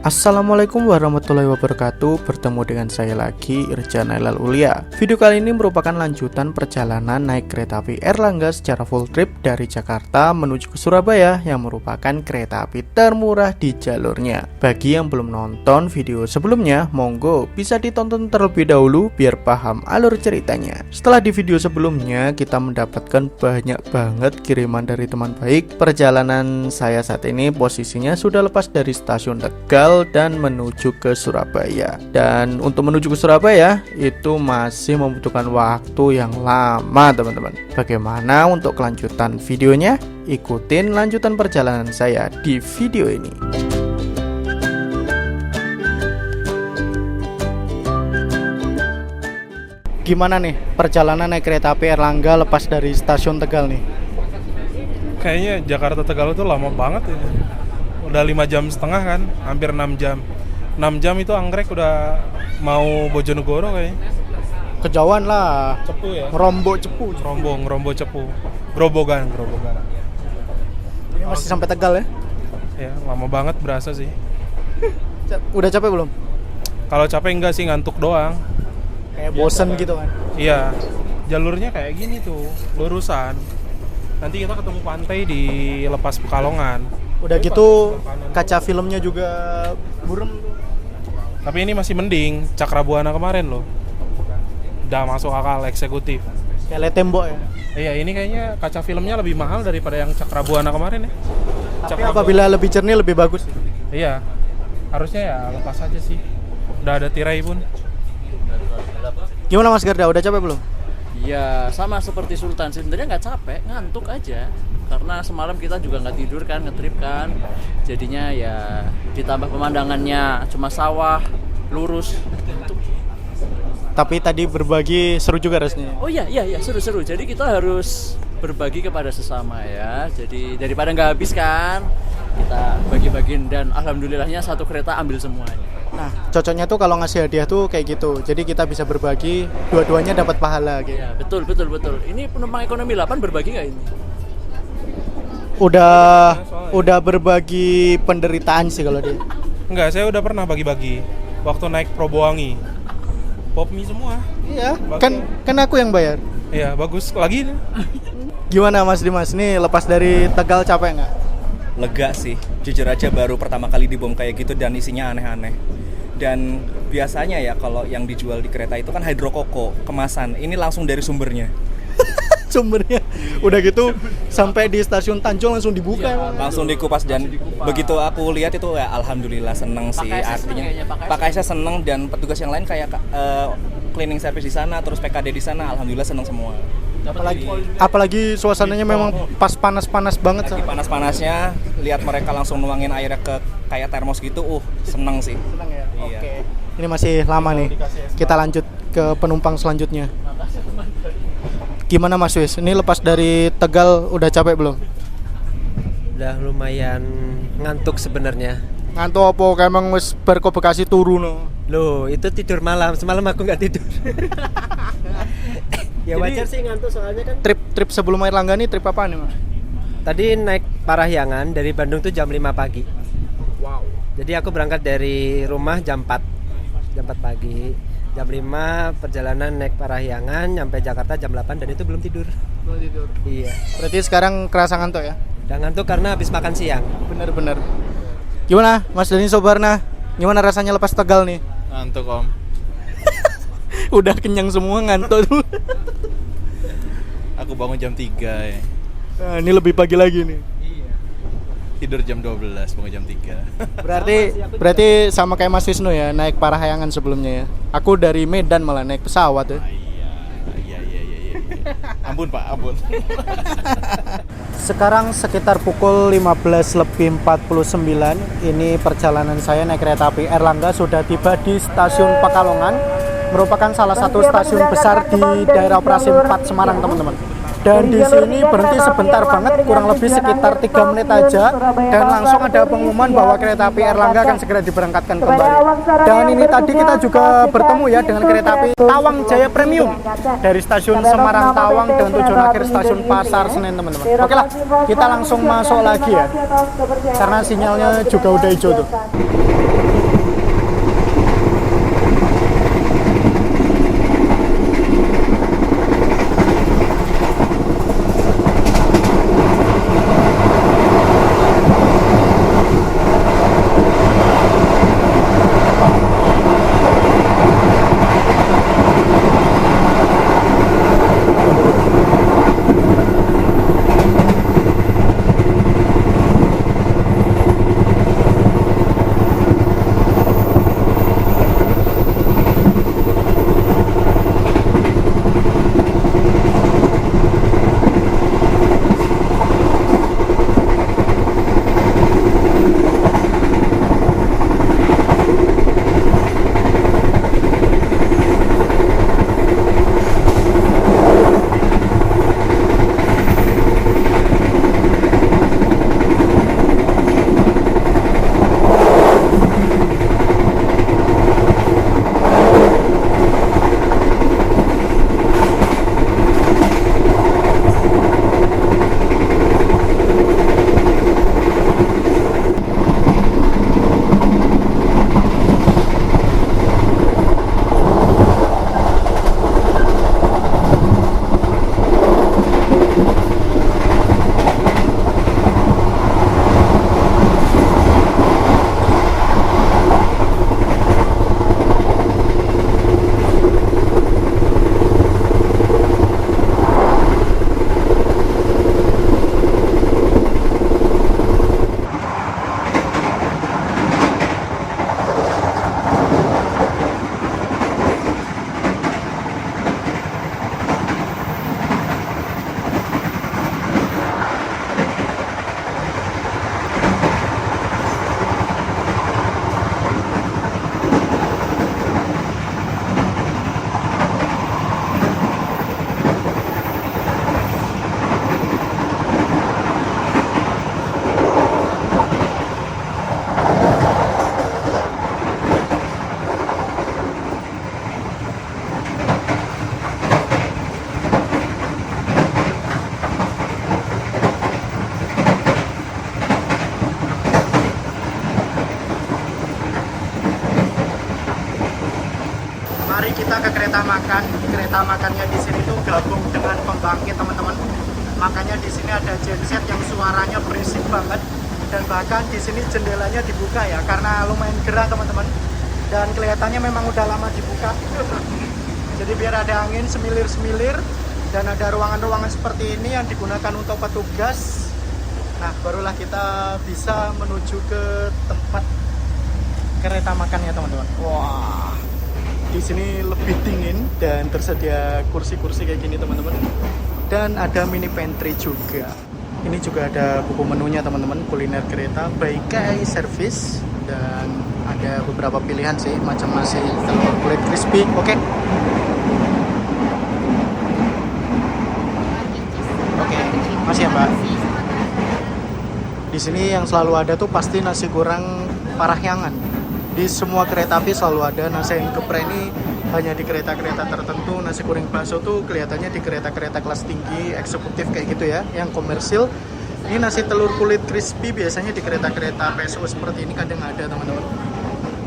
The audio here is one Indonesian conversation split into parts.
Assalamualaikum warahmatullahi wabarakatuh. Bertemu dengan saya lagi, Irja Nailal Ulia. Video kali ini merupakan lanjutan perjalanan naik kereta api Airlangga secara full trip dari Jakarta menuju ke Surabaya, yang merupakan kereta api termurah di jalurnya. Bagi yang belum nonton video sebelumnya, monggo bisa ditonton terlebih dahulu biar paham alur ceritanya. Setelah di video sebelumnya kita mendapatkan banyak banget kiriman dari teman baik. Perjalanan saya saat ini posisinya sudah lepas dari stasiun Tegal dan menuju ke Surabaya. Dan untuk menuju ke Surabaya itu masih membutuhkan waktu yang lama, teman-teman. Bagaimana untuk kelanjutan videonya? Ikutin lanjutan perjalanan saya di video ini. Gimana nih perjalanan naik kereta api Airlangga lepas dari stasiun Tegal nih? Kayaknya Jakarta Tegal itu lama banget ya. Udah 5 jam setengah kan, hampir 6 jam. 6 jam itu anggrek udah mau Bojonegoro kayaknya. Kejauhan lah. Cepu ya? Ngerombo cepu. Ngerombo cepu. Grobogan. Ini masih sampai Tegal ya? Ya, lama banget berasa sih. Udah capek belum? Kalau capek enggak sih, ngantuk doang. Kayak bosen gitu kan? Iya, jalurnya kayak gini tuh, lurusan. Nanti kita ketemu pantai di Lepas Pekalongan. Udah gitu kaca filmnya juga burem. Tapi ini masih mending, Cakrabuana kemarin loh. Udah masuk akal, eksekutif. Kayak tembok ya? Iya, ini kayaknya kaca filmnya lebih mahal daripada yang Cakrabuana kemarin ya. Tapi apabila lebih jernih lebih bagus. Iya, harusnya ya lepas aja sih. Udah ada tirai pun. Gimana Mas Garda, udah capek belum? Ya sama seperti Sultan, sebenarnya nggak capek, ngantuk aja. Karena semalam kita juga nggak tidur kan, ngetrip kan. Jadinya ya ditambah pemandangannya cuma sawah, lurus. Tapi tadi berbagi seru juga rasanya. Oh iya, seru-seru. Jadi kita harus berbagi kepada sesama ya. Jadi daripada nggak habis kan, kita bagi-bagiin dan alhamdulillahnya satu kereta ambil semuanya. Nah, cocoknya tuh kalau ngasih hadiah tuh kayak gitu. Jadi kita bisa berbagi, dua-duanya dapat pahala gitu. Ya, betul. Ini penumpang ekonomi 8 berbagi nggak ini? Udah berbagi penderitaan sih kalau dia. Enggak, saya udah pernah bagi-bagi waktu naik Probowangi. Popmi semua. Iya, kan aku yang bayar. Iya, bagus lagi. Gimana Mas Dimas, nih lepas dari Tegal capek nggak? Lega sih, jujur aja baru pertama kali dibom kayak gitu dan isinya aneh-aneh. Dan biasanya ya kalau yang dijual di kereta itu kan hidrokoko, kemasan. Ini langsung dari sumbernya. Sumbernya udah gitu sampai di stasiun Tanjung langsung dibuka ya, langsung dikupas dan begitu aku lihat itu ya alhamdulillah seneng sih, artinya Pak Kaisya seneng dan petugas yang lain kayak cleaning service di sana, terus PKD di sana, alhamdulillah seneng semua. Apalagi suasananya memang pas panas-panas banget. Lagi panas-panasnya, lihat mereka langsung nuangin airnya ke kayak termos gitu, seneng sih. Seneng ya? Iya. Oke. Ini masih lama nih. Kita lanjut ke penumpang selanjutnya. Gimana Mas Wis? Ini lepas dari Tegal udah capek belum? Udah lumayan ngantuk sebenarnya. Ngantuk apa? Kayak emang wis bar ke Bekasi turu no. Loh, itu tidur malam. Semalam aku nggak tidur. Ya wajar sih ngantuk soalnya kan. Trip sebelum Airlangga nih trip apa nih Mas? Tadi naik Parahyangan dari Bandung tuh jam 5 pagi. Wow. Jadi aku berangkat dari rumah jam 4 pagi. Jam 5 perjalanan naik Parahyangan, nyampe Jakarta jam 8 dan itu belum tidur. Belum tidur. Iya. Berarti sekarang kerasa ngantuk ya? Udah ngantuk karena habis makan siang. Bener. Gimana Mas Dani Sobarna? Gimana rasanya lepas Tegal nih? Ngantuk Om. Udah kenyang semua ngantuk tuh. Aku bangun jam 3 ya. Nah, ini lebih pagi lagi nih. Tidur jam 12, bangun jam 3. Berarti sama kayak Mas Wisnu ya, naik Parahyangan sebelumnya ya. Aku dari Medan malah naik pesawat ya. Iya. Ampun Pak, ampun. Sekarang sekitar pukul 15.49. Ini perjalanan saya naik kereta api Airlangga sudah tiba di stasiun Pekalongan. Merupakan salah satu stasiun besar di daerah operasi 4 Semarang, teman-teman. Dan di sini berhenti sebentar banget, kurang lebih sekitar 3 menit aja, dan langsung ada pengumuman bahwa kereta api Erlangga akan segera diberangkatkan kembali. Dan ini tadi kita juga bertemu ya dengan kereta api Tawang Jaya Premium dari stasiun Semarang Tawang dan tujuan akhir stasiun Pasar Senen, teman-teman. Oke lah, kita langsung masuk lagi ya, karena sinyalnya juga udah hijau tuh. Mari kita ke kereta makan. Kereta makannya di sini tuh gabung dengan pembangkit, teman-teman. Makanya di sini ada genset yang suaranya berisik banget, dan bahkan di sini jendelanya dibuka ya, karena lumayan gerah, teman-teman. Dan kelihatannya memang udah lama dibuka. Jadi biar ada angin semilir-semilir, dan ada ruangan-ruangan seperti ini yang digunakan untuk petugas. Nah, barulah kita bisa menuju ke tempat kereta makannya, teman-teman. Wah, di sini lebih dingin dan tersedia kursi-kursi kayak gini, teman-teman. Dan ada mini pantry juga. Ini juga ada buku menunya, teman-teman. Kuliner kereta by KAI Service, dan ada beberapa pilihan sih, macam nasi telur kulit crispy. Oke. Oke, masih ya, Mbak. Di sini yang selalu ada tuh pasti nasi goreng Parahyangan. Di semua kereta api selalu ada. Nasi yang geprek ini hanya di kereta-kereta tertentu. Nasi goreng bakso tuh kelihatannya di kereta-kereta kelas tinggi, eksekutif kayak gitu ya, yang komersil. Ini nasi telur kulit crispy biasanya di kereta-kereta PSO seperti ini kadang ada, teman-teman.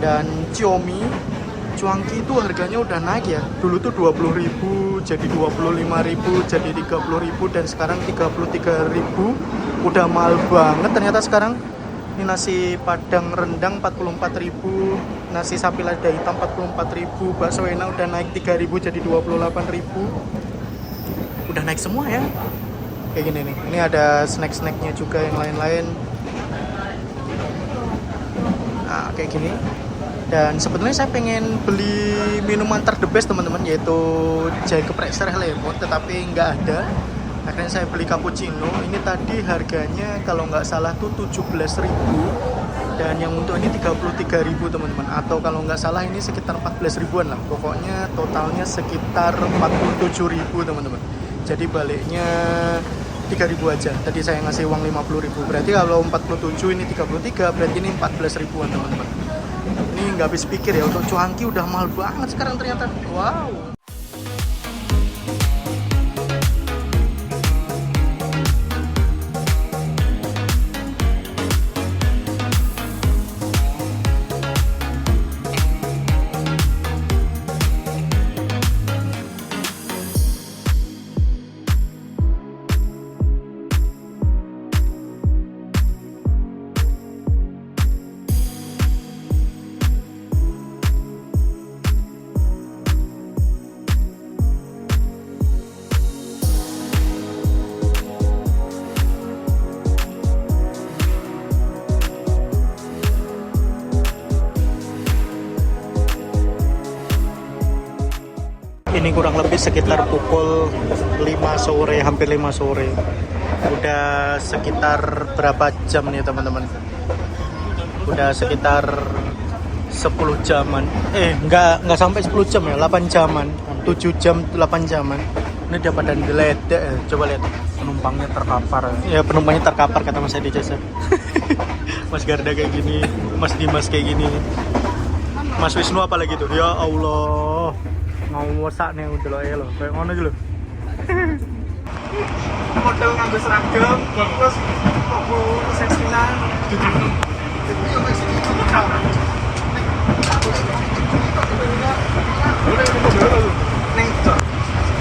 Dan Ciomi, cuangki itu harganya udah naik ya. Dulu tuh 20.000, jadi 25.000, jadi 30.000, dan sekarang 33.000. Udah mahal banget ternyata sekarang. Ini nasi padang rendang 44.000, nasi sapi lada hitam 44.000, bakso enak udah naik 3.000 jadi 28.000. Udah naik semua ya. Kayak gini nih. Ini ada snack-snacknya juga yang lain-lain. Nah, kayak gini. Dan sebetulnya saya pengen beli minuman ter the best, teman-teman, yaitu jahe geprek sereh lemon, tetapi nggak ada. Akhirnya saya beli cappuccino. Ini tadi harganya kalau nggak salah tuh 17.000, dan yang untuk ini 33.000, teman-teman. Atau kalau nggak salah ini sekitar 14 ribuan lah. Pokoknya totalnya sekitar 47.000, teman-teman. jadi baliknya 3.000 aja. Tadi saya ngasih uang 50.000, berarti kalau 47 ini 33, berarti ini 14 ribuan teman-teman. Ini nggak habis pikir ya, untuk cuanki udah mahal banget sekarang ternyata. Wow. Ini kurang lebih sekitar pukul 5 sore, hampir 5 sore. Udah sekitar berapa jam nih teman-teman? Udah sekitar 10 jaman. Nggak sampai 10 jam ya, 8 jaman. 7 jam, 8 jaman. Ini udah pada geledek. Coba lihat. Penumpangnya terkapar. Ya, penumpangnya terkapar kata Mas Edi Jasa. Mas Garda kayak gini, Mas Dimas kayak gini. Mas Wisnu apalagi tuh? Ya Allah. Mau wesak nih udah loh ya loh, kayak ngono aja loh. Model nganggo seragam, terus aku seksinan.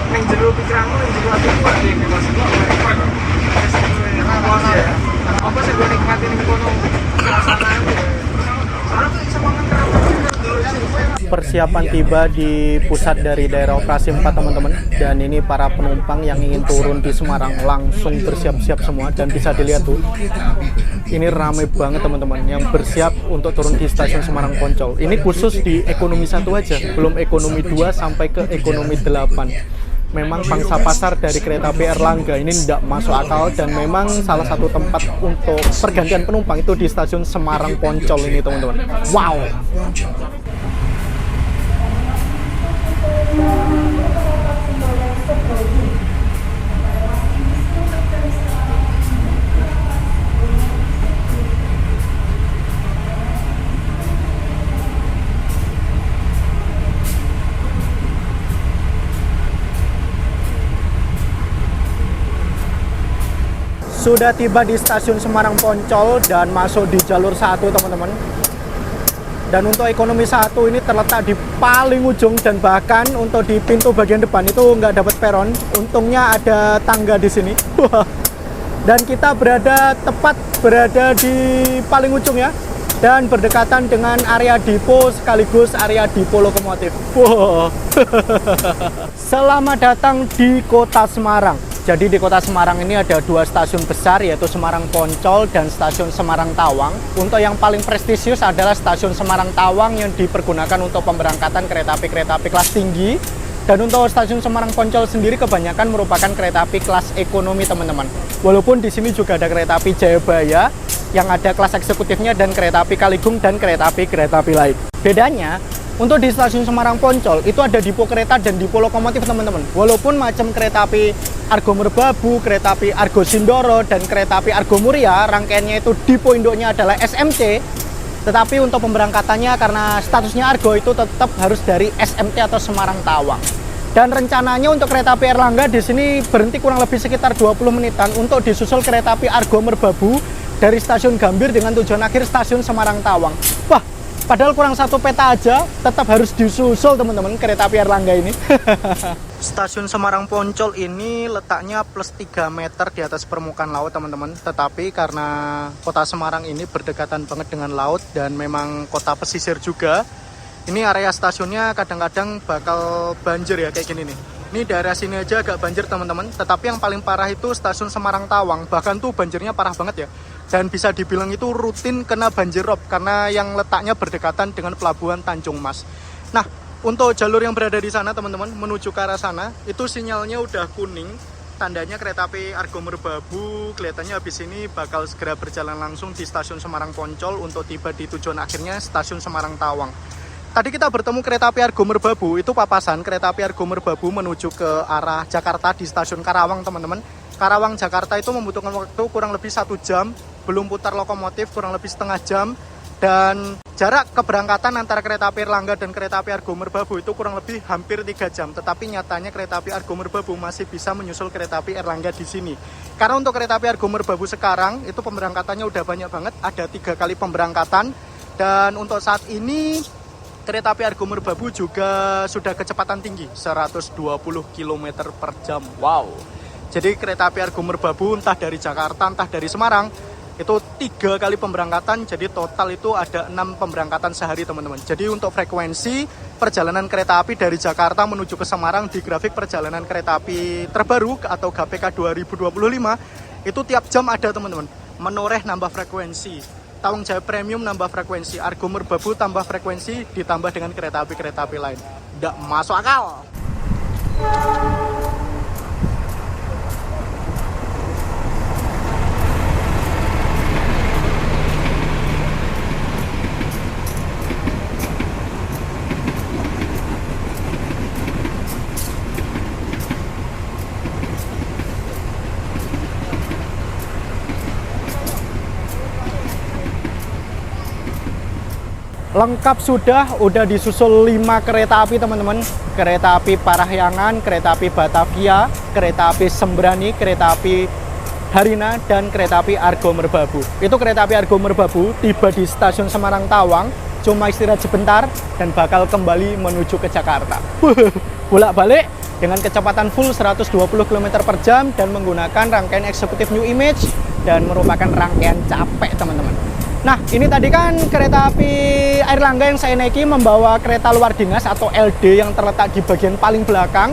Neng jero pikiranmu, neng jero hatimu ada yang maksudku apa sih gue nikmati nih kono suasana. Persiapan tiba di pusat dari daerah operasi 4 teman-teman, dan ini para penumpang yang ingin turun di Semarang langsung bersiap-siap semua, dan bisa dilihat tuh ini ramai banget teman-teman yang bersiap untuk turun di stasiun Semarang Poncol. Ini khusus di ekonomi 1 aja, belum ekonomi 2 sampai ke ekonomi 8. Memang pangsa pasar dari kereta api Erlangga ini tidak masuk akal, dan memang salah satu tempat untuk pergantian penumpang itu di stasiun Semarang Poncol ini teman-teman. Wow. Sudah tiba di stasiun Semarang Poncol dan masuk di jalur 1 teman-teman. Dan untuk ekonomi 1 ini terletak di paling ujung, dan bahkan untuk di pintu bagian depan itu nggak dapat peron. Untungnya ada tangga di sini. Dan kita tepat berada di paling ujung ya, dan berdekatan dengan area depo sekaligus area depo lokomotif. Wow. Selamat datang di Kota Semarang. Jadi di Kota Semarang ini ada 2 stasiun besar, yaitu Semarang Poncol dan stasiun Semarang Tawang. Untuk yang paling prestisius adalah stasiun Semarang Tawang yang dipergunakan untuk pemberangkatan kereta api kelas tinggi. Dan untuk stasiun Semarang Poncol sendiri kebanyakan merupakan kereta api kelas ekonomi teman-teman. Walaupun di sini juga ada kereta api Jayabaya yang ada kelas eksekutifnya, dan kereta api Kaligung dan kereta api lain. Bedanya, untuk di stasiun Semarang Poncol itu ada depo kereta dan depo lokomotif teman-teman. Walaupun macam kereta api Argo Merbabu, kereta api Argo Sindoro, dan kereta api Argo Muria rangkaiannya itu depo induknya adalah SMC, tetapi untuk pemberangkatannya karena statusnya Argo itu tetap harus dari SMT atau Semarang Tawang. Dan rencananya untuk kereta api Erlangga di sini berhenti kurang lebih sekitar 20 menitan untuk disusul kereta api Argo Merbabu dari stasiun Gambir dengan tujuan akhir stasiun Semarang Tawang. Wah, padahal kurang 1 peta aja tetap harus disusul teman-teman kereta api Erlangga ini. Stasiun Semarang Poncol ini letaknya plus 3 meter di atas permukaan laut teman-teman. Tetapi karena kota Semarang ini berdekatan banget dengan laut dan memang kota pesisir juga, ini area stasiunnya kadang-kadang bakal banjir ya kayak gini nih. Ini daerah sini aja agak banjir teman-teman. Tetapi yang paling parah itu stasiun Semarang Tawang. Bahkan tuh banjirnya parah banget ya. Dan bisa dibilang itu rutin kena banjir rob karena yang letaknya berdekatan dengan pelabuhan Tanjung Mas. Nah, untuk jalur yang berada di sana teman-teman menuju ke arah sana itu sinyalnya udah kuning, tandanya kereta api Argo Merbabu kelihatannya habis ini bakal segera berjalan langsung di stasiun Semarang Poncol untuk tiba di tujuan akhirnya stasiun Semarang Tawang. Tadi kita bertemu kereta api Argo Merbabu, itu papasan kereta api Argo Merbabu menuju ke arah Jakarta di stasiun Karawang teman-teman. Karawang Jakarta itu membutuhkan waktu kurang lebih 1 jam, belum putar lokomotif kurang lebih setengah jam. Dan jarak keberangkatan antara kereta api Erlangga dan kereta api Argo Merbabu itu kurang lebih hampir 3 jam. Tetapi nyatanya kereta api Argo Merbabu masih bisa menyusul kereta api Erlangga di sini. Karena untuk kereta api Argo Merbabu sekarang itu pemberangkatannya udah banyak banget, ada 3 kali pemberangkatan. Dan untuk saat ini kereta api Argo Merbabu juga sudah kecepatan tinggi 120 km per jam. Wow. Jadi kereta api Argo Merbabu entah dari Jakarta entah dari Semarang itu 3 kali pemberangkatan, jadi total itu ada 6 pemberangkatan sehari teman-teman. Jadi untuk frekuensi perjalanan kereta api dari Jakarta menuju ke Semarang di grafik perjalanan kereta api terbaru atau GPK 2025 itu tiap jam ada teman-teman. Menoreh nambah frekuensi, Tawang Jaya Premium nambah frekuensi, Argo Merbabu tambah frekuensi ditambah dengan kereta api lain. Nggak masuk akal. Lengkap udah disusul 5 kereta api teman-teman. Kereta api Parahyangan, kereta api Batavia, kereta api Sembrani, kereta api Harina, dan kereta api Argo Merbabu. Itu kereta api Argo Merbabu tiba di stasiun Semarang Tawang, cuma istirahat sebentar dan bakal kembali menuju ke Jakarta. Bolak-balik dengan kecepatan full 120 km per jam dan menggunakan rangkaian eksekutif New Image dan merupakan rangkaian capek teman-teman. Nah, ini tadi kan kereta api Airlangga yang saya naiki membawa kereta luar dinas atau LD yang terletak di bagian paling belakang.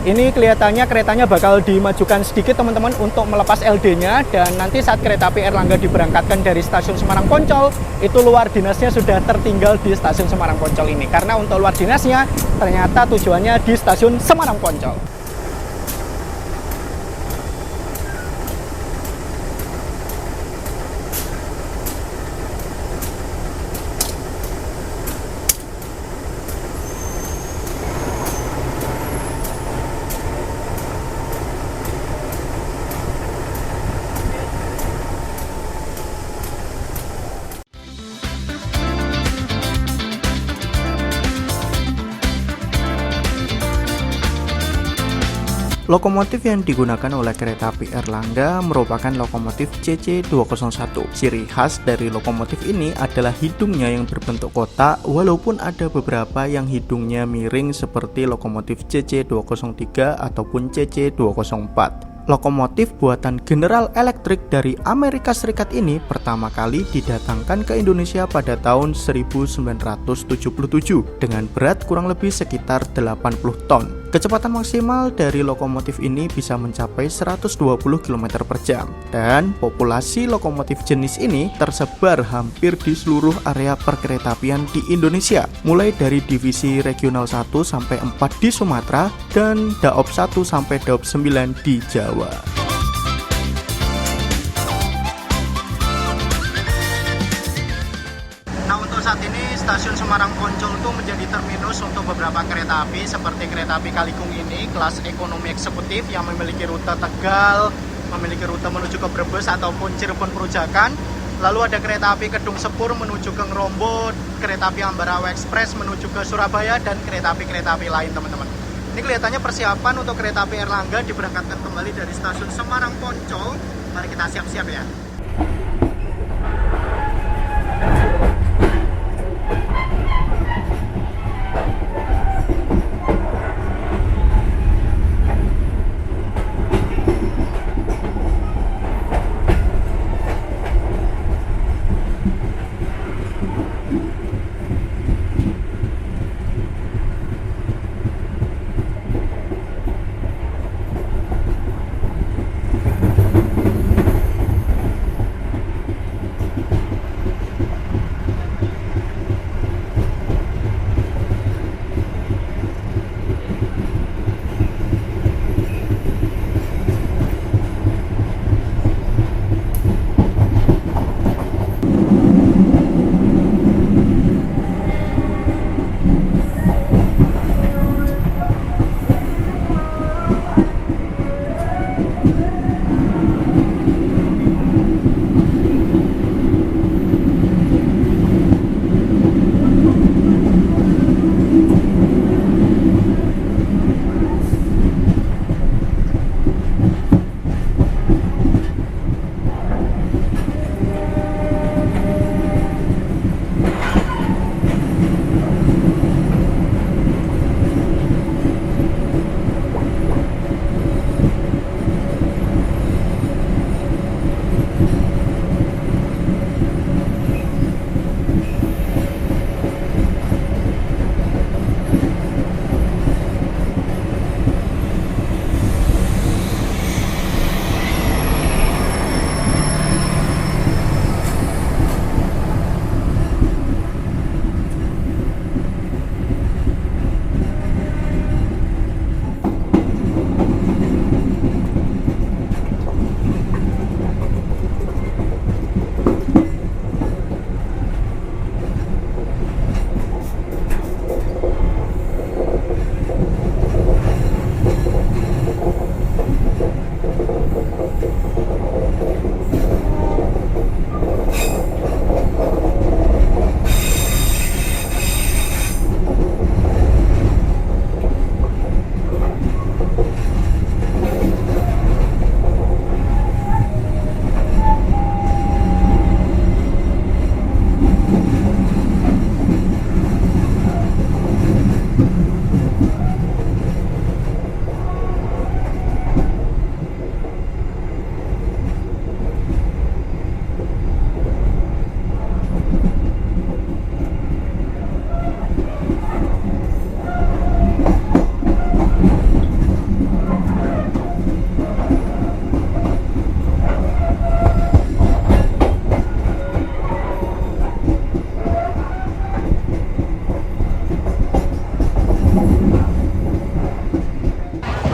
Ini kelihatannya keretanya bakal dimajukan sedikit teman-teman untuk melepas LD-nya, dan nanti saat kereta api Airlangga diberangkatkan dari stasiun Semarang Poncol, itu luar dinasnya sudah tertinggal di stasiun Semarang Poncol ini. Karena untuk luar dinasnya ternyata tujuannya di stasiun Semarang Poncol. Lokomotif yang digunakan oleh kereta api Erlangga merupakan lokomotif CC201. Ciri khas dari lokomotif ini adalah hidungnya yang berbentuk kotak, walaupun ada beberapa yang hidungnya miring seperti lokomotif CC203 ataupun CC204. Lokomotif buatan General Electric dari Amerika Serikat ini pertama kali didatangkan ke Indonesia pada tahun 1977 dengan berat kurang lebih sekitar 80 ton. Kecepatan maksimal dari lokomotif ini bisa mencapai 120 km per jam, dan populasi lokomotif jenis ini tersebar hampir di seluruh area perkeretaapian di Indonesia, mulai dari divisi regional 1 sampai 4 di Sumatera dan Daop 1 sampai Daop 9 di Jawa. Nah, untuk saat ini stasiun Semarang Poncol itu menjadi terminus untuk beberapa kereta api seperti kereta api Kalikung ini kelas ekonomi eksekutif yang memiliki rute Tegal, memiliki rute menuju ke Brebes ataupun Cirebon Perujakan. Lalu ada kereta api Kedung Sepur menuju ke Ngerombo, kereta api Ambarawa Express menuju ke Surabaya, dan kereta api lain teman-teman. Ini kelihatannya persiapan untuk kereta api Erlangga diberangkatkan kembali dari stasiun Semarang Poncol. Mari kita siap-siap ya.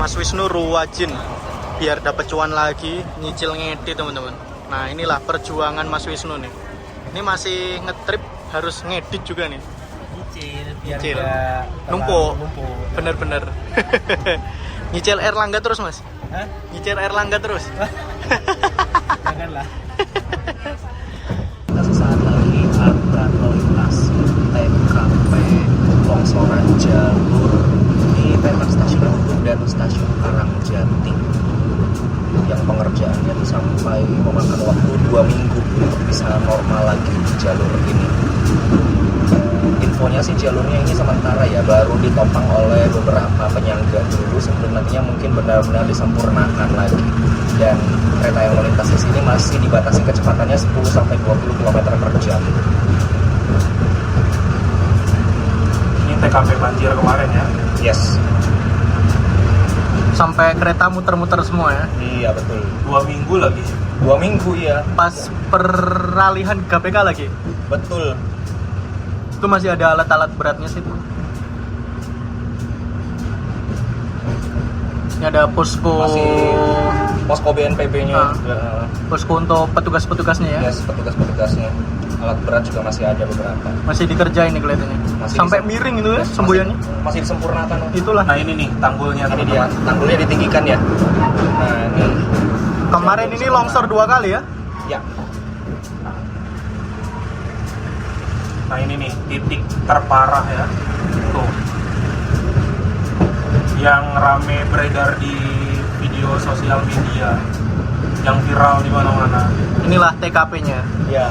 Mas Wisnu Ruwajin biar dapat cuan lagi, nyicil ngedit teman-teman. Nah inilah perjuangan Mas Wisnu nih. Ini masih ngetrip, harus ngedit juga nih. Nyicil numpuk. Bener-bener. Nyicil Erlangga terus Mas. Hah? Nyicil Erlangga terus. Janganlah. Sesaat lagi akan melintasi TKP longsoran jalur di Petak Stasiun Rembung dan Stasiun Karangjati yang pengerjaannya sampai memakan waktu 2 minggu untuk bisa normal lagi di jalur ini. Infonya sih jalurnya ini sementara ya, baru ditopang oleh beberapa penyangga dulu sebelum nantinya mungkin benar-benar disempurnakan lagi. Dan kereta yang melintas di sini masih dibatasi kecepatannya 10-20 km per jam. Ini TKP banjir kemarin ya. Yes. Sampai kereta muter-muter semua ya. Iya betul. 2 minggu lagi. 2 minggu ya. Pas peralihan KPK lagi. Betul. Itu masih ada alat-alat beratnya sih tuh. Ini ada posko. Masih posko BNPB-nya. Posko untuk petugas-petugasnya ya. Yes, petugas-petugasnya. Alat berat juga masih ada beberapa. Masih dikerjain nih kelihatannya. Masih Sampai miring itu ya semboyannya. Masih disempurnakan. Itulah. Nah ini nih tanggulnya Ini dia, teman-teman. tanggulnya ditinggikan ya. Nah ini. Kemarin ini longsor 2 kali ya. Ya. Nah ini nih titik terparah ya. Tuh. Yang rame beredar di video sosial media, yang viral di mana-mana. Inilah TKP-nya. Ya.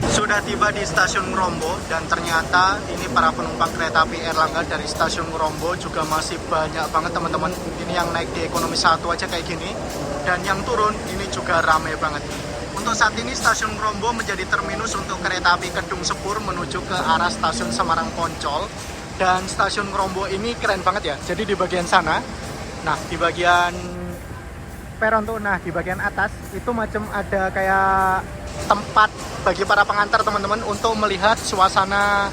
Sudah tiba di stasiun Ngrombo dan ternyata ini para penumpang kereta api Erlangga dari stasiun Ngrombo juga masih banyak banget teman-teman. Ini yang naik di ekonomi 1 aja kayak gini, dan yang turun ini juga ramai banget. Untuk saat ini stasiun Ngrombo menjadi terminus untuk kereta api Kedung Sepur menuju ke arah stasiun Semarang Poncol. Dan stasiun Ngrombo ini keren banget ya. Jadi di bagian sana, nah di bagian peron tuh, nah di bagian atas itu macam ada kayak tempat bagi para pengantar teman-teman untuk melihat suasana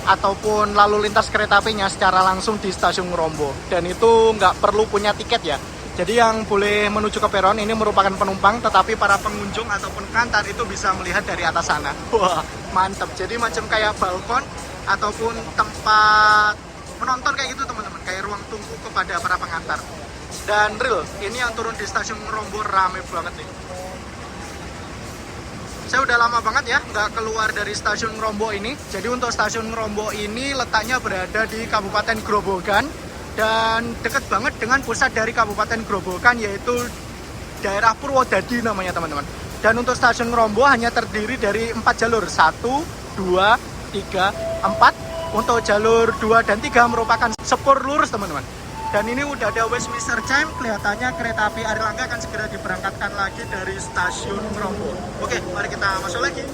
ataupun lalu lintas kereta apinya secara langsung di stasiun Ngrombo. Dan itu nggak perlu punya tiket ya. Jadi yang boleh menuju ke peron ini merupakan penumpang, tetapi para pengunjung ataupun pengantar itu bisa melihat dari atas sana. Wah, mantep. Jadi macam kayak balkon ataupun tempat menonton kayak gitu teman-teman, kayak ruang tunggu kepada para pengantar. Dan real, ini yang turun di stasiun Ngrombo rame banget nih. Saya udah lama banget ya nggak keluar dari stasiun Ngrombo ini. Jadi untuk stasiun Ngrombo ini letaknya berada di Kabupaten Grobogan dan dekat banget dengan pusat dari Kabupaten Grobogan, yaitu daerah Purwodadi namanya teman-teman. Dan untuk stasiun Ngrombo hanya terdiri dari 4 jalur, 1, 2, 3, 4. Untuk jalur 2 dan 3 merupakan sepur lurus teman-teman. Dan ini udah ada Westminster Chime, kelihatannya kereta api Erlangga akan segera diberangkatkan lagi dari stasiun Ngrombo. Oke, mari kita masuk lagi.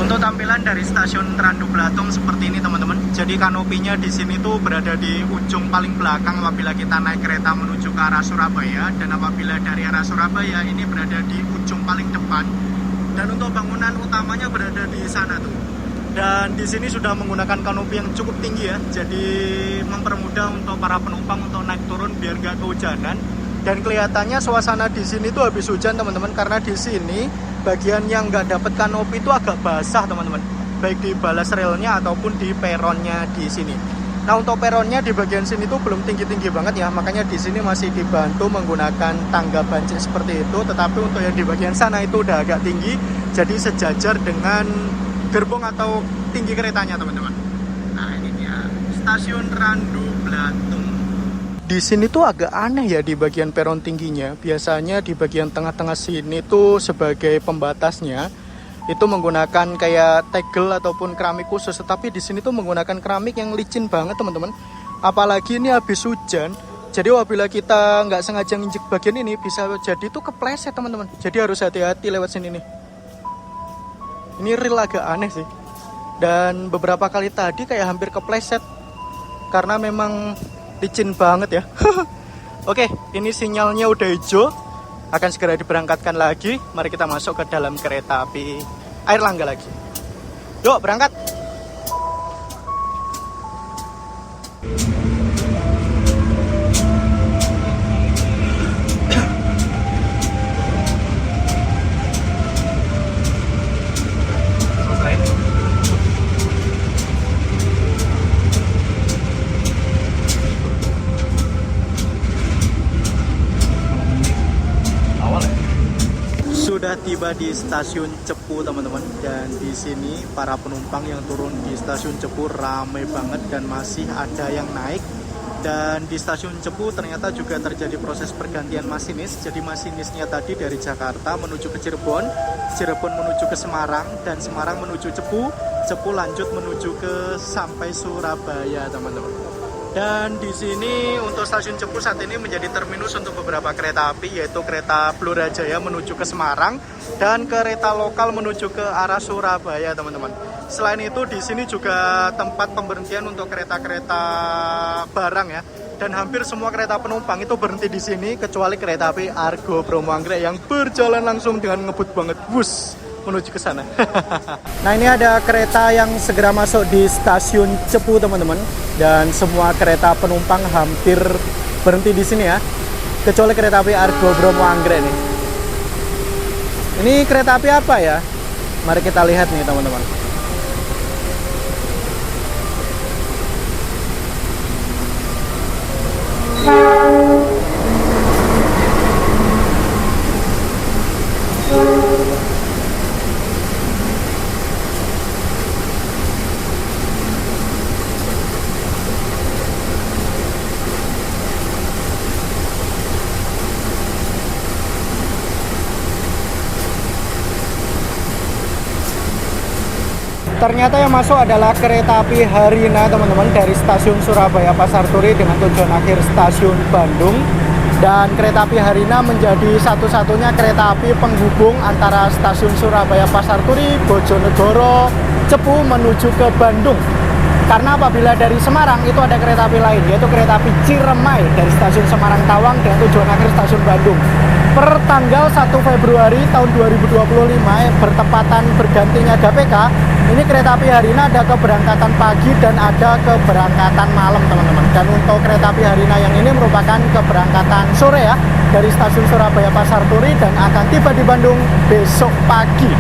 Untuk tampilan dari stasiun Randu Blatung seperti ini teman-teman. Jadi kanopinya di sini tuh berada di ujung paling belakang apabila kita naik kereta menuju ke arah Surabaya, dan apabila dari arah Surabaya ini berada di ujung paling depan. Dan untuk bangunan utamanya berada di sana tuh. Dan di sini sudah menggunakan kanopi yang cukup tinggi ya. Jadi mempermudah untuk para penumpang untuk naik turun biar gak kehujanan. Dan kelihatannya suasana di sini tuh habis hujan teman-teman, karena di sini bagian yang nggak dapat kanopi itu agak basah teman-teman, baik di balas relnya ataupun di peronnya di sini. Nah untuk peronnya di bagian sini tuh belum tinggi-tinggi banget ya, makanya di sini masih dibantu menggunakan tangga bancik seperti itu. Tetapi untuk yang di bagian sana itu udah agak tinggi, jadi sejajar dengan gerbong atau tinggi keretanya teman-teman. Nah ini dia stasiun Randu Blatung. Di sini tuh agak aneh ya di bagian peron tingginya. Biasanya di bagian tengah-tengah sini tuh sebagai pembatasnya itu menggunakan kayak tegel ataupun keramik khusus. Tetapi di sini tuh menggunakan keramik yang licin banget teman-teman. Apalagi ini habis hujan, Jadi apabila kita nggak sengaja nginjek bagian ini, bisa jadi tuh kepleset teman-teman. Jadi harus hati-hati lewat sini nih. Ini real agak aneh sih. Dan beberapa kali tadi kayak hampir kepleset karena memang licin banget ya. Oke, ini sinyalnya udah hijau, akan segera diberangkatkan lagi. Mari kita masuk ke dalam kereta api Airlangga lagi. Yuk berangkat. Sudah tiba di stasiun Cepu teman-teman, dan di sini para penumpang yang turun di stasiun Cepu ramai banget dan masih ada yang naik. Dan di stasiun Cepu ternyata juga terjadi proses pergantian masinis. Jadi masinisnya tadi dari Jakarta menuju ke Cirebon, Cirebon menuju ke Semarang, dan Semarang menuju Cepu, Cepu lanjut menuju ke sampai Surabaya teman-teman. Dan di sini untuk stasiun Cepu saat ini menjadi terminus untuk beberapa kereta api, yaitu kereta Blorajaya menuju ke Semarang dan kereta lokal menuju ke arah Surabaya, teman-teman. Selain itu di sini juga tempat pemberhentian untuk kereta-kereta barang ya. Dan hampir semua kereta penumpang itu berhenti di sini kecuali kereta api Argo Bromo Anggrek yang berjalan langsung dengan ngebut banget. Wus, menuju ke sana. Nah, ini ada kereta yang segera masuk di stasiun Cepu teman-teman, dan semua kereta penumpang hampir berhenti di sini ya, kecuali kereta api Argo Bromo Anggrek nih. Ini kereta api apa ya? Mari kita lihat nih teman-teman. Ternyata yang masuk adalah kereta api Harina teman-teman, dari stasiun Surabaya Pasar Turi dengan tujuan akhir stasiun Bandung. Dan kereta api Harina menjadi satu-satunya kereta api penghubung antara stasiun Surabaya Pasar Turi, Bojonegoro, Cepu menuju ke Bandung. Karena apabila dari Semarang itu ada kereta api lain, yaitu kereta api Ciremai dari stasiun Semarang Tawang dengan tujuan akhir stasiun Bandung. Per tanggal 1 Februari tahun 2025 bertepatan bergantinya GPK, ini kereta api Harina ada keberangkatan pagi dan ada keberangkatan malam teman-teman. Dan untuk kereta api Harina yang ini merupakan keberangkatan sore ya, dari stasiun Surabaya Pasar Turi dan akan tiba di Bandung besok pagi.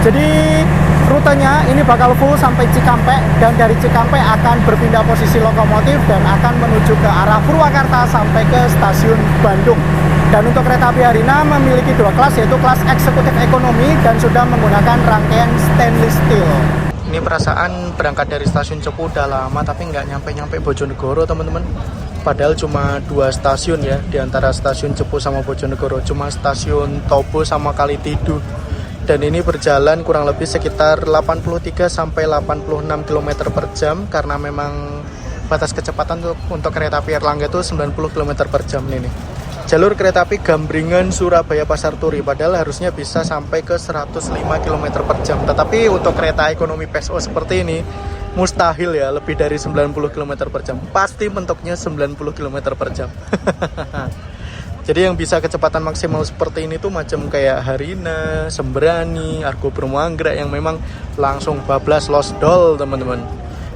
Jadi rutenya ini bakal full sampai Cikampek, dan dari Cikampek akan berpindah posisi lokomotif dan akan menuju ke arah Purwakarta sampai ke stasiun Bandung. Dan untuk kereta api Harina memiliki dua kelas, yaitu kelas eksekutif ekonomi dan sudah menggunakan rangkaian stainless steel. Ini perasaan berangkat dari stasiun Cepu udah lama tapi nggak nyampe-nyampe Bojonegoro teman-teman. Padahal cuma 2 stasiun ya, di antara stasiun Cepu sama Bojonegoro, cuma stasiun Tobo sama Kalitidu. Dan ini berjalan kurang lebih sekitar 83 sampai 86 km per jam, karena memang batas kecepatan untuk kereta api Airlangga itu 90 km per jam ini. Jalur kereta api Gambringan Surabaya Pasar Turi padahal harusnya bisa sampai ke 105 km per jam. Tetapi untuk kereta ekonomi PSO seperti ini mustahil ya lebih dari 90 km per jam. Pasti mentoknya 90 km per jam. Jadi yang bisa kecepatan maksimal seperti ini tuh macam kayak Harina, Sembrani, Argo Bromo Anggrek yang memang langsung bablas losdol teman-teman.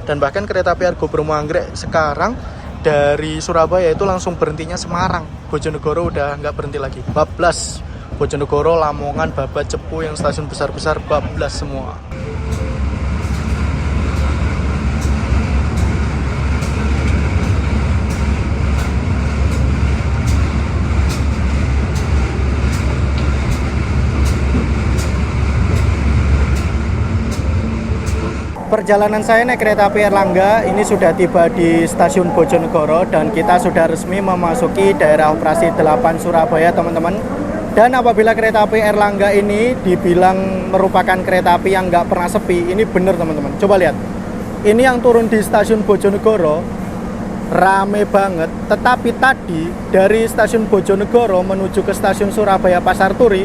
Dan bahkan kereta api Argo Bromo Anggrek sekarang dari Surabaya itu langsung berhentinya Semarang. Bojonegoro udah nggak berhenti lagi, bablas. Bojonegoro, Lamongan, Babat, Cepu yang stasiun besar-besar bablas semua. Perjalanan saya naik kereta api Airlangga ini sudah tiba di stasiun Bojonegoro dan kita sudah resmi memasuki daerah operasi 8 Surabaya teman-teman. Dan apabila kereta api Airlangga ini dibilang merupakan kereta api yang nggak pernah sepi, ini bener teman-teman. Coba lihat, ini yang turun di stasiun Bojonegoro rame banget. Tetapi tadi dari stasiun Bojonegoro menuju ke stasiun Surabaya Pasar Turi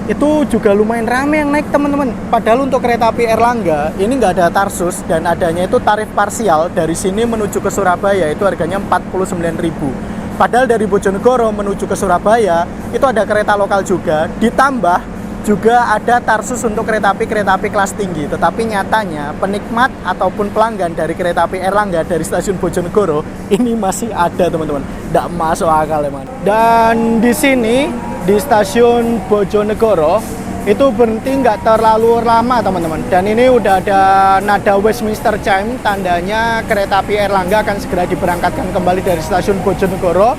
itu juga lumayan rame yang naik teman-teman. Padahal untuk kereta api Erlangga ini nggak ada tarsus dan adanya itu tarif parsial dari sini menuju ke Surabaya itu harganya 49.000. Padahal dari Bojonegoro menuju ke Surabaya itu ada kereta lokal juga, ditambah juga ada tarsus untuk kereta api kelas tinggi. Tetapi nyatanya penikmat ataupun pelanggan dari kereta api Erlangga dari stasiun Bojonegoro ini masih ada teman-teman. Nggak masuk akal emang. Dan di sini di stasiun Bojonegoro itu berhenti nggak terlalu lama teman-teman. Dan ini udah ada nada Westminster Chime, tandanya kereta api Erlangga akan segera diberangkatkan kembali dari stasiun Bojonegoro.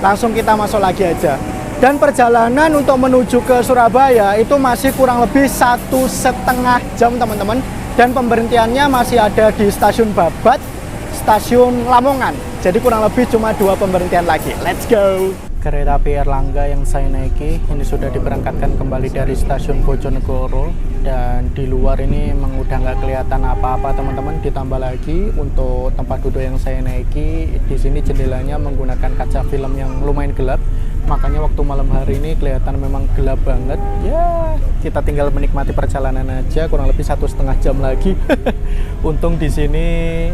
Langsung kita masuk lagi aja. Dan perjalanan untuk menuju ke Surabaya itu masih kurang lebih 1,5 jam teman-teman. Dan pemberhentiannya masih ada di stasiun Babat, stasiun Lamongan. Jadi kurang lebih cuma 2 pemberhentian lagi. Let's go! Kereta api Erlangga yang saya naiki ini sudah diberangkatkan kembali dari stasiun Bojonegoro. Dan di luar ini emang udah nggak kelihatan apa-apa teman-teman. Ditambah lagi untuk tempat duduk yang saya naiki, di sini jendelanya menggunakan kaca film yang lumayan gelap. Makanya waktu malam hari ini kelihatan memang gelap banget. Ya, kita tinggal menikmati perjalanan aja, kurang lebih 1,5 jam lagi. Untung di sini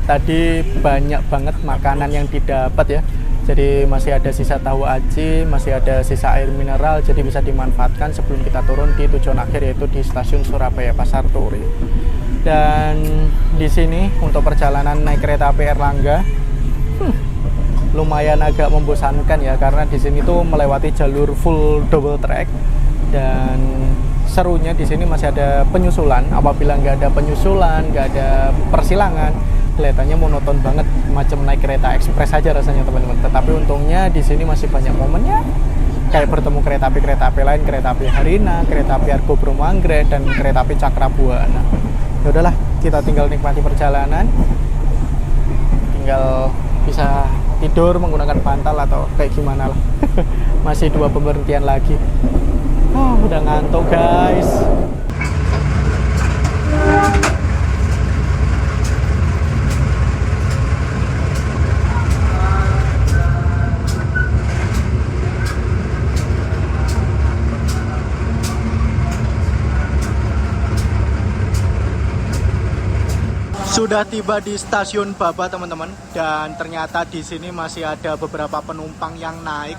tadi banyak banget makanan yang didapat ya. Jadi masih ada sisa tahu aci, masih ada sisa air mineral, jadi bisa dimanfaatkan sebelum kita turun di tujuan akhir yaitu di stasiun Surabaya Pasar Turi. Dan di sini untuk perjalanan naik kereta api Erlangga lumayan agak membosankan ya, karena di sini tuh melewati jalur full double track dan serunya di sini masih ada penyusulan. Apabila nggak ada penyusulan, nggak ada persilangan, kelihatannya monoton banget, macam naik kereta ekspres aja rasanya teman-teman. Tetapi untungnya di sini masih banyak momennya, kayak bertemu kereta api lain, kereta api Harina, kereta api Argo Bromo Anggrek, dan kereta api Cakrabuana. Ya udahlah, kita tinggal nikmati perjalanan, tinggal bisa tidur menggunakan bantal atau kayak gimana lah. Masih 2 pemberhentian lagi. Udah ngantuk guys. Sudah tiba di stasiun Babat teman-teman, dan ternyata di sini masih ada beberapa penumpang yang naik.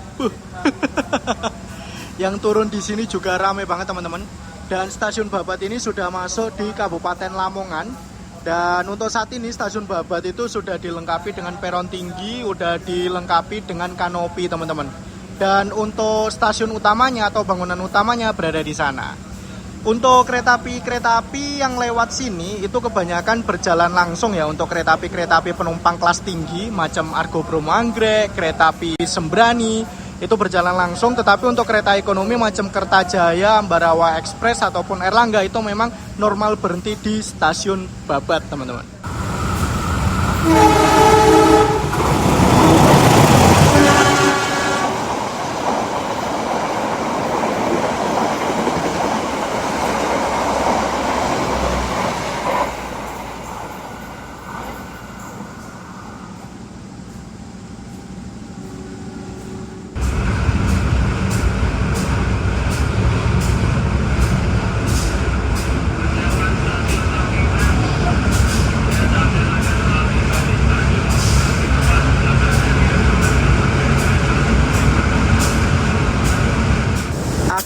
Yang turun di sini juga ramai banget teman-teman. Dan stasiun Babat ini sudah masuk di Kabupaten Lamongan. Dan untuk saat ini stasiun Babat itu sudah dilengkapi dengan peron tinggi, udah dilengkapi dengan kanopi teman-teman. Dan untuk stasiun utamanya atau bangunan utamanya berada di sana. Untuk kereta api yang lewat sini itu kebanyakan berjalan langsung ya, untuk kereta api penumpang kelas tinggi macam Argo Bromo Anggrek, kereta api Sembrani itu berjalan langsung. Tetapi untuk kereta ekonomi macam Kertajaya, Ambarawa Express ataupun Erlangga itu memang normal berhenti di stasiun Babat teman-teman.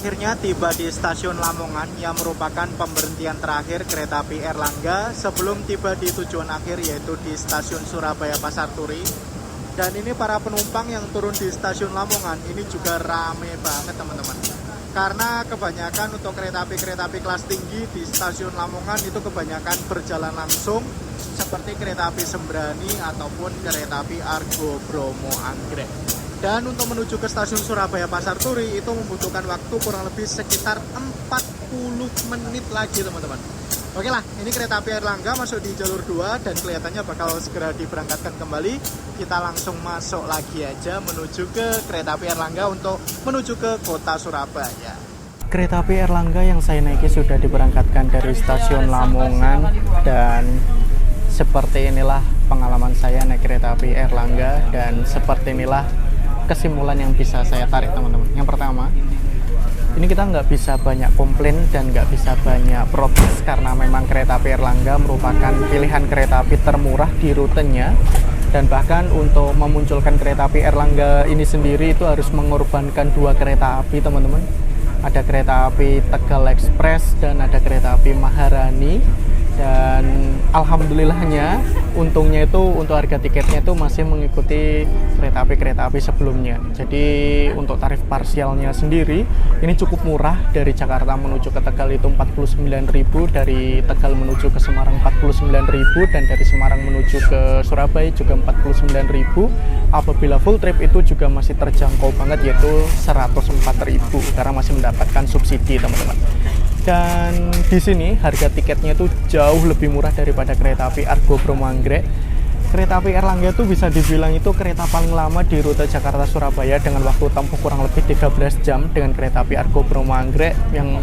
Akhirnya tiba di stasiun Lamongan yang merupakan pemberhentian terakhir kereta api Erlangga sebelum tiba di tujuan akhir yaitu di stasiun Surabaya Pasar Turi. Dan ini para penumpang yang turun di stasiun Lamongan ini juga rame banget teman-teman. Karena kebanyakan untuk kereta api kelas tinggi di stasiun Lamongan itu kebanyakan berjalan langsung, seperti kereta api Sembrani ataupun kereta api Argo Bromo Anggrek. Dan untuk menuju ke stasiun Surabaya Pasar Turi itu membutuhkan waktu kurang lebih sekitar 40 menit lagi teman-teman. Oke lah, ini kereta api Erlangga masuk di jalur 2 dan kelihatannya bakal segera diberangkatkan kembali. Kita langsung masuk lagi aja menuju ke kereta api Erlangga untuk menuju ke kota Surabaya. Kereta api Erlangga yang saya naiki sudah diberangkatkan dari stasiun Lamongan dan seperti inilah pengalaman saya naik kereta api Airlangga, dan seperti inilah kesimpulan yang bisa saya tarik teman-teman. Yang pertama, ini kita nggak bisa banyak komplain dan nggak bisa banyak protes karena memang kereta api Airlangga merupakan pilihan kereta api termurah di rutenya, dan bahkan untuk memunculkan kereta api Airlangga ini sendiri itu harus mengorbankan 2 kereta api teman-teman. Ada kereta api Tegal Express dan ada kereta api Maharani, dan alhamdulillahnya untungnya itu untuk harga tiketnya itu masih mengikuti kereta api sebelumnya. Jadi untuk tarif parsialnya sendiri ini cukup murah. Dari Jakarta menuju ke Tegal itu 49.000, dari Tegal menuju ke Semarang 49.000, dan dari Semarang menuju ke Surabaya juga 49.000. Apabila full trip itu juga masih terjangkau banget, yaitu 104.000 karena masih mendapatkan subsidi teman-teman. Dan di sini harga tiketnya itu jauh lebih murah daripada kereta api Argo Bromo Anggrek. Kereta api Airlangga itu bisa dibilang itu kereta paling lama di rute Jakarta Surabaya dengan waktu tempuh kurang lebih 13 jam dengan kereta api Argo Bromo Anggrek yang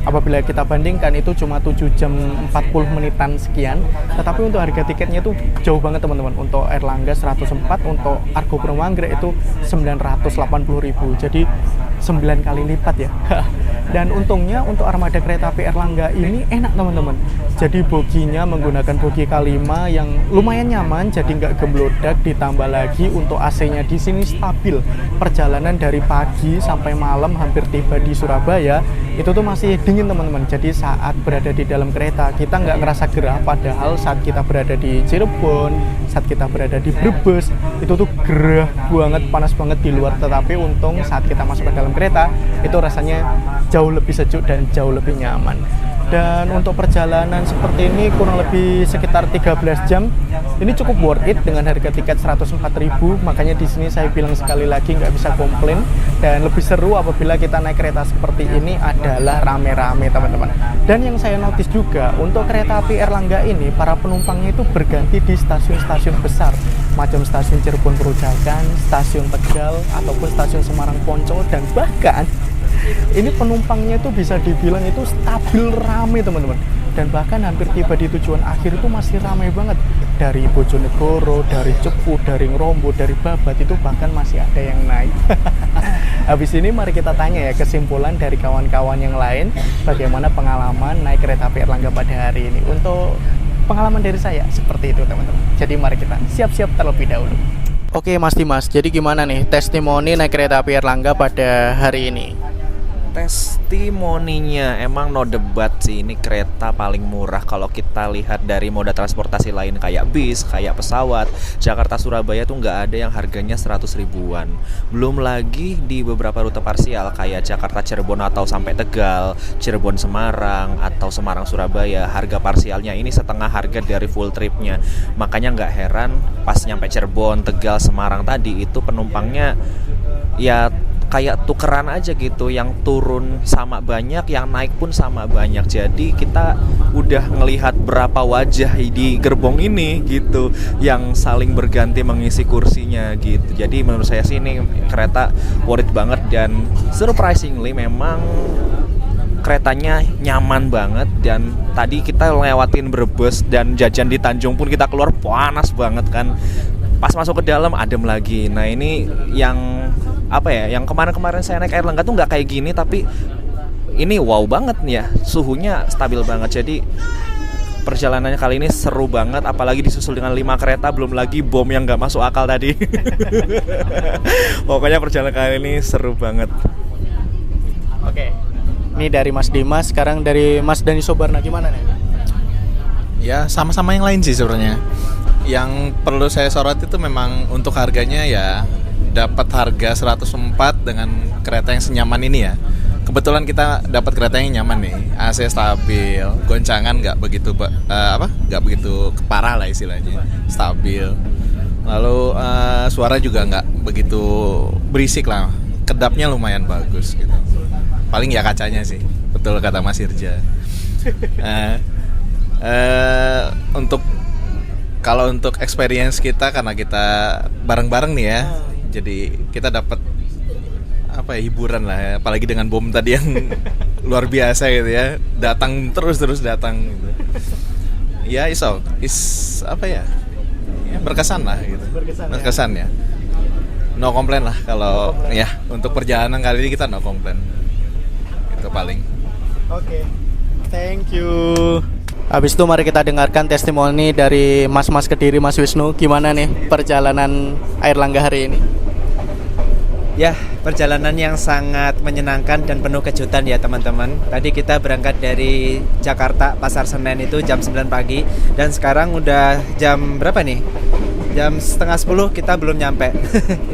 apabila kita bandingkan itu cuma 7 jam 40 menitan sekian. Tetapi untuk harga tiketnya itu jauh banget teman-teman. Untuk Airlangga 104, untuk Argo Bromo Anggrek itu 980.000. Jadi 9 kali lipat ya. Dan untungnya untuk armada kereta api Airlangga ini enak teman-teman. Jadi boginya menggunakan bogi K5 yang lumayan nyaman, jadi nggak gemblodak. Ditambah lagi untuk AC-nya di sini stabil. Perjalanan dari pagi sampai malam hampir tiba di Surabaya itu tuh masih dingin teman-teman. Jadi saat berada di dalam kereta kita nggak ngerasa gerah, padahal saat kita berada di Cirebon, saat kita berada di Brebes itu tuh gerah banget, panas banget di luar. Tetapi untung saat kita masuk ke dalam kereta itu rasanya jauh lebih sejuk dan jauh lebih nyaman. Dan untuk perjalanan seperti ini kurang lebih sekitar 13 jam. Ini cukup worth it dengan harga tiket 104.000. Makanya di sini saya bilang sekali lagi nggak bisa komplain. Dan lebih seru apabila kita naik kereta seperti ini adalah rame-rame teman-teman. Dan yang saya notice juga untuk kereta api Airlangga ini para penumpangnya itu berganti di stasiun-stasiun besar, macam stasiun Cirebon Perujakan, stasiun Tegal, ataupun stasiun Semarang Poncol, dan bahkan ini penumpangnya itu bisa dibilang itu stabil rame teman-teman. Dan bahkan hampir tiba di tujuan akhir itu masih ramai banget. Dari Bojonegoro, dari Cepu, dari Ngrombo, dari Babat itu bahkan masih ada yang naik. Habis ini mari kita tanya ya kesimpulan dari kawan-kawan yang lain bagaimana pengalaman naik kereta api Airlangga pada hari ini. Untuk pengalaman dari saya seperti itu teman-teman. Jadi mari kita siap-siap terlebih dahulu. Oke Mas Dimas, jadi gimana nih testimoni naik kereta api Airlangga pada hari ini? Testimoninya emang no debat sih, ini kereta paling murah kalau kita lihat dari moda transportasi lain kayak bis, kayak pesawat. Jakarta Surabaya tuh nggak ada yang harganya 100 ribuan. Belum lagi di beberapa rute parsial kayak Jakarta Cirebon atau sampai Tegal, Cirebon Semarang atau Semarang Surabaya, harga parsialnya ini setengah harga dari full tripnya. Makanya nggak heran pas nyampe Cirebon, Tegal, Semarang tadi itu penumpangnya ya kayak tukeran aja gitu, yang turun sama banyak, yang naik pun sama banyak. Jadi kita udah ngelihat berapa wajah di gerbong ini gitu, yang saling berganti mengisi kursinya gitu. Jadi menurut saya sih ini kereta worth it banget, dan surprisingly memang keretanya nyaman banget. Dan tadi kita lewatin Brebes dan jajan di Tanjung pun kita keluar panas banget kan. Pas masuk ke dalam adem lagi. Nah ini yang apa ya, yang kemarin-kemarin saya naik Airlangga tuh nggak kayak gini, tapi ini wow banget nih ya, suhunya stabil banget. Jadi perjalanannya kali ini seru banget, apalagi disusul dengan 5 kereta, belum lagi bom yang nggak masuk akal tadi. Pokoknya perjalanan kali ini seru banget. Oke, ini dari Mas Dimas, sekarang dari Mas Dani Sobarna gimana nih? Ya sama-sama yang lain sih sebenarnya. Yang perlu saya sorot itu memang untuk harganya ya, dapat harga 104 dengan kereta yang senyaman ini ya. Kebetulan kita dapat kereta yang nyaman nih, AC stabil, goncangan nggak begitu nggak begitu parah lah istilahnya, stabil. Lalu suara juga nggak begitu berisik lah, kedapnya lumayan bagus gitu. Paling ya kacanya sih, betul kata Mas Irja. Kalau untuk experience kita, karena kita bareng-bareng nih ya, jadi kita dapat hiburan lah ya, apalagi dengan bom tadi yang luar biasa gitu ya, datang terus datang gitu. Ya berkesan lah gitu. Berkesan ya. No komplain lah kalau ya untuk perjalanan kali ini kita no komplain. Itu paling. Oke. Thank you. Habis itu mari kita dengarkan testimoni dari Mas-mas Kediri, Mas Wisnu. Gimana nih perjalanan Airlangga hari ini? Ya, perjalanan yang sangat menyenangkan dan penuh kejutan ya teman-teman. Tadi kita berangkat dari Jakarta Pasar Senen itu jam 9 pagi. Dan sekarang udah jam berapa nih? Jam setengah 10 kita belum nyampe.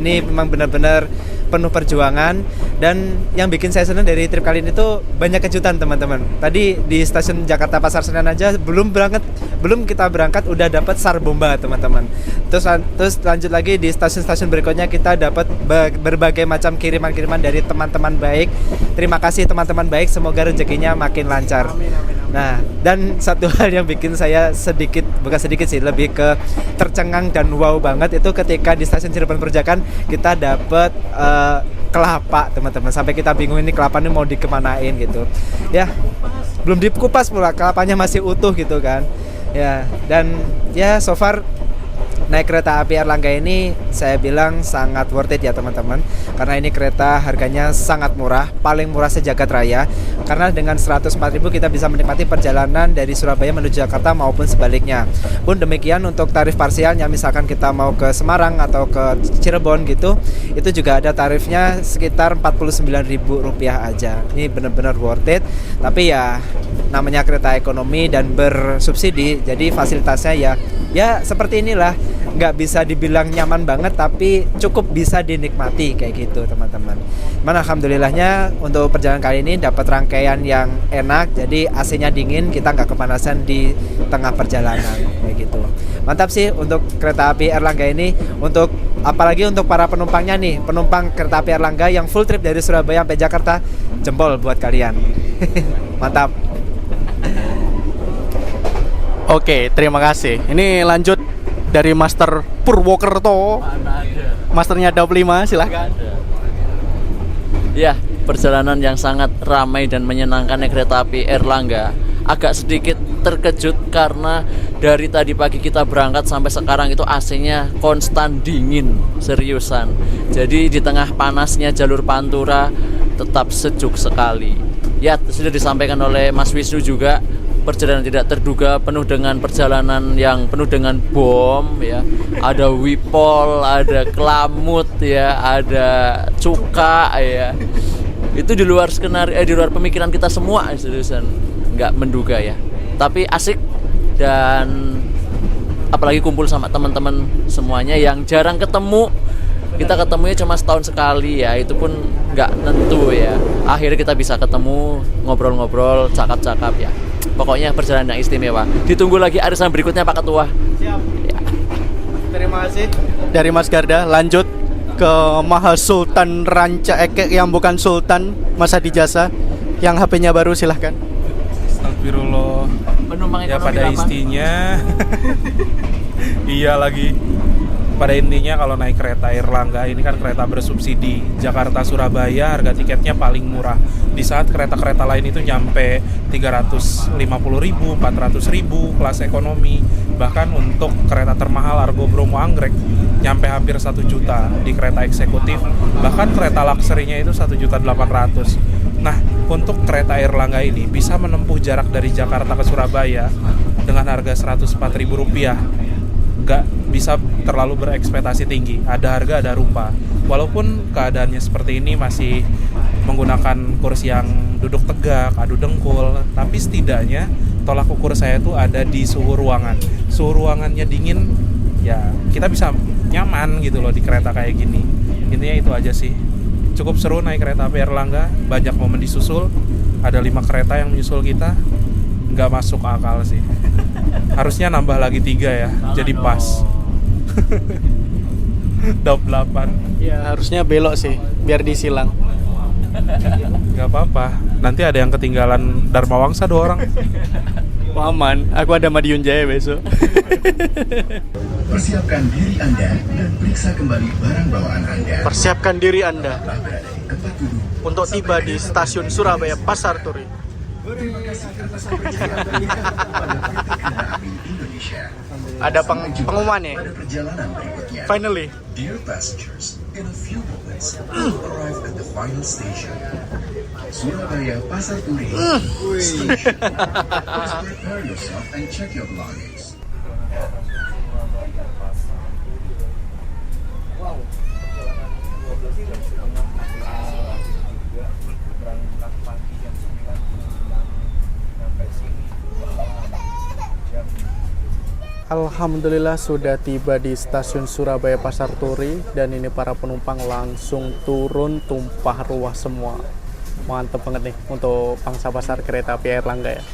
Ini memang benar-benar penuh perjuangan. Dan yang bikin saya senang dari trip kali ini tuh banyak kejutan teman-teman. Tadi di stasiun Jakarta Pasar Senen aja belum kita berangkat udah dapat SAR bomba teman-teman. Terus lanjut lagi di stasiun-stasiun berikutnya kita dapat berbagai macam kiriman-kiriman dari teman-teman baik. Terima kasih teman-teman baik, semoga rezekinya makin lancar. Nah, dan satu hal yang bikin saya lebih ke tercengang dan wow banget itu ketika di stasiun Cirebon Perjakan kita dapat kelapa teman-teman. Sampai kita bingung ini kelapa ini mau dikemanain gitu. Ya, belum dikupas pula, kelapanya masih utuh gitu kan. Ya, dan ya so far naik kereta api Airlangga ini saya bilang sangat worth it ya teman-teman. Karena ini kereta harganya sangat murah, paling murah sejagat raya. Karena dengan 104.000 kita bisa menikmati perjalanan dari Surabaya menuju Jakarta maupun sebaliknya. Pun demikian untuk tarif parsialnya, misalkan kita mau ke Semarang atau ke Cirebon gitu, itu juga ada tarifnya sekitar Rp49.000 aja. Ini benar-benar worth it. Tapi ya namanya kereta ekonomi dan bersubsidi, jadi fasilitasnya ya seperti inilah. Nggak bisa dibilang nyaman banget, tapi cukup bisa dinikmati kayak gitu teman-teman. Mana alhamdulillahnya untuk perjalanan kali ini dapat rangkaian yang enak, jadi AC-nya dingin, kita nggak kepanasan di tengah perjalanan kayak gitu. Mantap sih untuk kereta api Airlangga ini. Untuk apalagi untuk para penumpangnya nih, penumpang kereta api Airlangga yang full trip dari Surabaya sampai Jakarta, jempol buat kalian. Mantap. Oke, terima kasih. Ini lanjut dari Master Purwokerto. Masternya 25, silahkan. Ya, perjalanan yang sangat ramai dan menyenangkan naik kereta api Airlangga. Agak sedikit terkejut karena dari tadi pagi kita berangkat sampai sekarang itu AC-nya konstan dingin, seriusan. Jadi di tengah panasnya jalur Pantura tetap sejuk sekali. Ya, sudah disampaikan oleh Mas Wisnu juga. Perjalanan tidak terduga, penuh dengan perjalanan yang penuh dengan bom ya. Ada wipol, ada kelamut ya, ada cuka ya. Itu di luar skenario, di luar pemikiran kita semua, seriusan. Nggak menduga ya. Tapi asik, dan apalagi kumpul sama teman-teman semuanya yang jarang ketemu. Kita ketemunya cuma setahun sekali ya, itu pun nggak nentu ya. Akhirnya kita bisa ketemu, ngobrol-ngobrol, cakap-cakap ya. Pokoknya perjalanan yang istimewa. Ditunggu lagi arisan berikutnya Pak Ketua. Siap. Ya. Terima kasih dari Mas Garda. Lanjut ke Mahal Sultan Ranca Ekek yang bukan Sultan, Mas Hadi Jasa, yang HP-nya baru, silahkan. Astagfirullah. Penumpang Ya ekonomi pada 8. istinya. Iya lagi. Pada intinya kalau naik kereta Airlangga ini kan kereta bersubsidi. Jakarta Surabaya harga tiketnya paling murah. Di saat kereta-kereta lain itu nyampe 350.000, 400.000 kelas ekonomi. Bahkan untuk kereta termahal Argo Bromo Anggrek nyampe hampir 1 juta di kereta eksekutif. Bahkan kereta luxury-nya itu 1.800.000. Nah, untuk kereta Airlangga ini bisa menempuh jarak dari Jakarta ke Surabaya dengan harga Rp104.000. Gak bisa terlalu berekspektasi tinggi, ada harga ada rupa. Walaupun keadaannya seperti ini masih menggunakan kursi yang duduk tegak, adu dengkul, tapi setidaknya tolak ukur saya itu ada di suhu ruangan. Suhu ruangannya dingin, ya kita bisa nyaman gitu loh di kereta kayak gini. Intinya itu aja sih. Cukup seru naik kereta api Airlangga, banyak momen disusul, ada 5 kereta yang menyusul kita. Nggak masuk akal sih. Harusnya nambah lagi 3 ya, jadi pas. 28. Ya harusnya belok sih, biar disilang. Nggak apa-apa, nanti ada yang ketinggalan Dharma Wangsa 2 orang. Aman, aku ada Madiun Jaya besok. Persiapkan diri Anda dan periksa kembali barang bawaan Anda. Persiapkan diri Anda Telah berada di tempat duduk. untuk tiba di stasiun Surabaya Pasar Turi. Terima kasih atas kepercayaan Anda pada PT Kereta Api Indonesia. Ada pengumuman nih. Pada perjalanan berikutnya, Finally. dear passengers, in a few moments you will arrive at the final station, Surabaya Pasar Turi Station. Please prepare yourself and check your belongings. Alhamdulillah sudah tiba di stasiun Surabaya Pasar Turi dan ini para penumpang langsung turun tumpah ruah semua. Mantep banget nih untuk pangsa pasar kereta api Airlangga ya.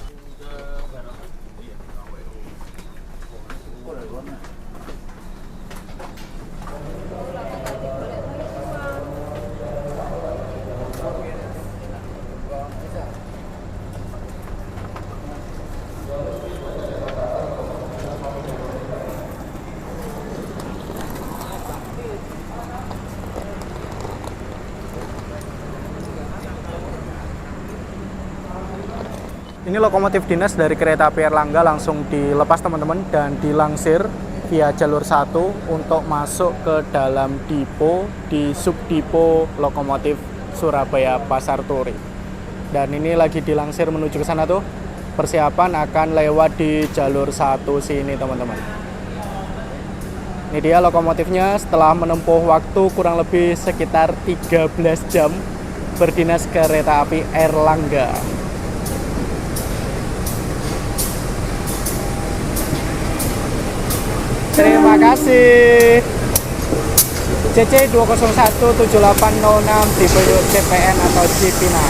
Ini lokomotif dinas dari kereta api Airlangga langsung dilepas teman-teman dan dilangsir via jalur 1 untuk masuk ke dalam depo di subdepo lokomotif Surabaya Pasar Turi. Dan ini lagi dilangsir menuju ke sana tuh. Persiapan akan lewat di jalur 1 sini teman-teman. Ini dia lokomotifnya setelah menempuh waktu kurang lebih sekitar 13 jam berdinas kereta api Airlangga. Terima kasih. CC 2017806 tipe CPN atau Cipina.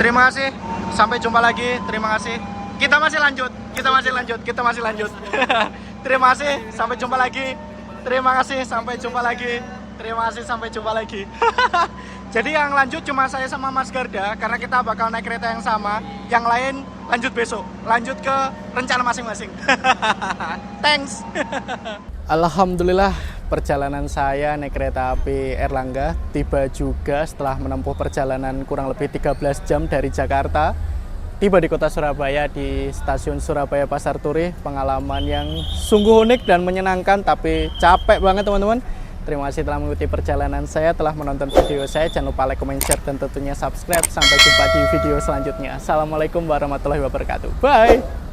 Terima kasih. Sampai jumpa lagi. Terima kasih. Kita masih lanjut. Terima kasih. Sampai jumpa lagi. Terima kasih. Sampai jumpa lagi. Jadi yang lanjut cuma saya sama Mas Garda karena kita bakal naik kereta yang sama. Yang lain lanjut besok. Lanjut ke rencana masing-masing. Thanks. Alhamdulillah perjalanan saya naik kereta api Airlangga tiba juga setelah menempuh perjalanan kurang lebih 13 jam dari Jakarta. Tiba di kota Surabaya di stasiun Surabaya Pasar Turi. Pengalaman yang sungguh unik dan menyenangkan tapi capek banget teman-teman. Terima kasih telah mengikuti perjalanan saya, telah menonton video saya. Jangan lupa like, comment, share, dan tentunya subscribe. Sampai jumpa di video selanjutnya. Assalamualaikum warahmatullahi wabarakatuh. Bye!